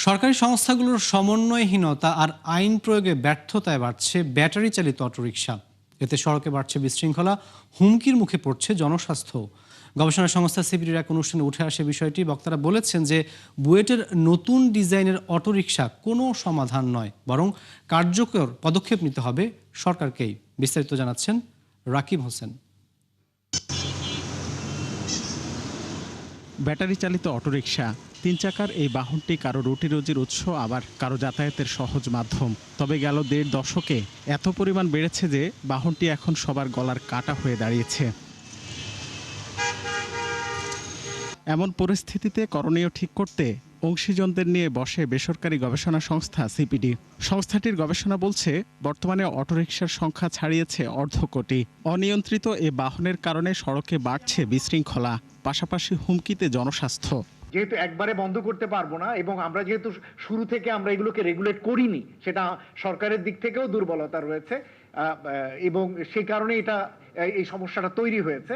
সরকারি সংস্থাগুলোর সমন্বয়হীনতা আর আইন প্রয়োগে ব্যর্থতায় বাড়ছে ব্যাটারি চালিত অটোরিকশা। এতে সড়কে বাড়ছে বিশৃঙ্খলা, হুমকির মুখে পড়ছে জনস্বাস্থ্য। গবেষণা সংস্থা সিপিডির এক অনুষ্ঠানে উঠে আসে বিষয়টি। বক্তারা বলেছেন যে বুয়েটের নতুন ডিজাইনের অটোরিকশা কোনো সমাধান নয়, বরং কার্যকর পদক্ষেপ নিতে হবে সরকারকেই। বিস্তারিত জানাচ্ছেন রাকিব হোসেন। ব্যাটারি চালিত অটোরিকশা, ৩ চাকার এই বাহনটি কারো রুটি রুজির উৎস, আবার কারো যাতায়াতের সহজ মাধ্যম। তবে গেল ১.৫ দশকে এত পরিমাণ বেড়েছে যে বাহনটি এখন সবার গলার কাঁটা হয়ে দাঁড়িয়েছে। এমন পরিস্থিতিতে করণীয় ঠিক করতে অংশীজনদের নিয়ে বসে বেসরকারি গবেষণা সংস্থা সিপিডি। সংস্থাটির গবেষণা বলছে, বর্তমানে অটোরিকশার সংখ্যা ছাড়িয়েছে ১/২ কোটি। অনিয়ন্ত্রিত এ বাহনের কারণে সড়কে বাড়ছে বিশৃঙ্খলা, পাশাপাশি হুমকিতে জনস্বাস্থ্য। যেহেতু একবারে বন্ধ করতে পারবো না, এবং আমরা যেহেতু শুরু থেকে আমরা এগুলোকে রেগুলেট করিনি, সেটা সরকারের দিক থেকেও দুর্বলতা রয়েছে, এবং সেই কারণে এই সমস্যাটা তৈরি হয়েছে।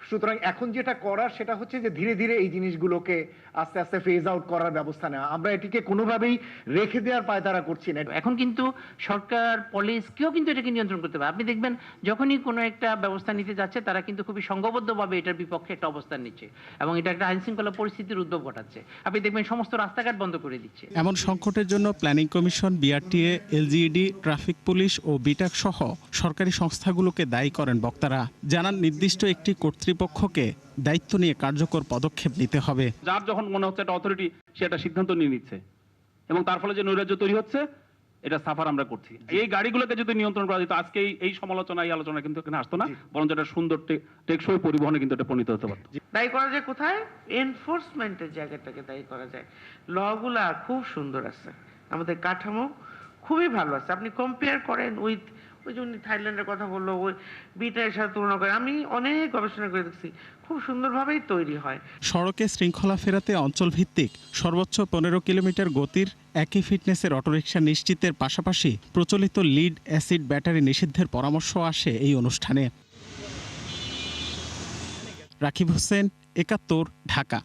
সুতরাং এখন যেটা করার সেটা হচ্ছে যে ধীরে ধীরে এই জিনিসগুলোকে আস্তে আস্তে ফেজ আউট করার ব্যবস্থা নেওয়া। আমরা এটিকে কোনোভাবেই রেখে দেওয়ার পায়তারা করছি না। এখন কিন্তু সরকার, পুলিশ কেউ কিন্তু এটাকে নিয়ন্ত্রণ করতে পারে। আপনি দেখবেন যখনই কোনো একটা ব্যবস্থা নিতে যাচ্ছে, তারা কিন্তু খুবই সংঘবদ্ধভাবে এটার বিপক্ষে একটা অবস্থান নিচ্ছে এবং এটা একটা আইন শৃঙ্খলা পরিস্থিতির উদ্ভব ঘটাচ্ছে। আপনি দেখবেন সমস্ত রাস্তাঘাট বন্ধ করে দিচ্ছে। এমন সংকটের জন্য planning commission, BRTA, LGED, traffic police ও বিটাক সহ সরকারি সংস্থাগুলোকে দায়ী করেন বক্তারা। জানান, নির্দিষ্ট একটি কর্তৃপক্ষকে দায়িত্ব নিয়ে কার্যকর পদক্ষেপ নিতে হবে। যার যখন মনে হচ্ছে একটা অথরিটি সে একটা সিদ্ধান্ত নিয়ে নিচ্ছে এবং তার ফলে যে নৈরাজ্য তৈরি হচ্ছে, এটা সাফার আমরা করছি। এই গাড়িগুলোকে যদি নিয়ন্ত্রণ করা যেত, আজকে এই সমালোচনা, এই আলোচনা কিন্তু এখানে আসতো না, বরং যেটা সুন্দর টেকসই পরিবহনে কিন্তু এটা পরিণত হতে পারতো। দায়ী করা যায় কোথায়? এনফোর্সমেন্টের জায়গাটাকে দায়ী করা যায়। লগুলা খুব সুন্দর আছে, আমাদের কাঠামো খুবই ভালো আছে। আপনি কম্পেয়ার করেন উইথ ওই যে উনি থাইল্যান্ডের কথা বললো, ওই বিটার সাথে তুলনা করে আমি অনেক গবেষণা করে দেখছি, খুব সুন্দরভাবেই তৈরি হয়। সড়কে শৃঙ্খলা ফেরাতে অঞ্চলভিত্তিক সর্বোচ্চ ১৫ কিলোমিটার গতির একই ফিটনেসের অটোরিকশা নিশ্চিতের পাশাপাশি প্রচলিত লিড অ্যাসিড ব্যাটারি নিষিদ্ধের পরামর্শ আসে এই অনুষ্ঠানে। রাকিব হোসেন, ৭১, ঢাকা।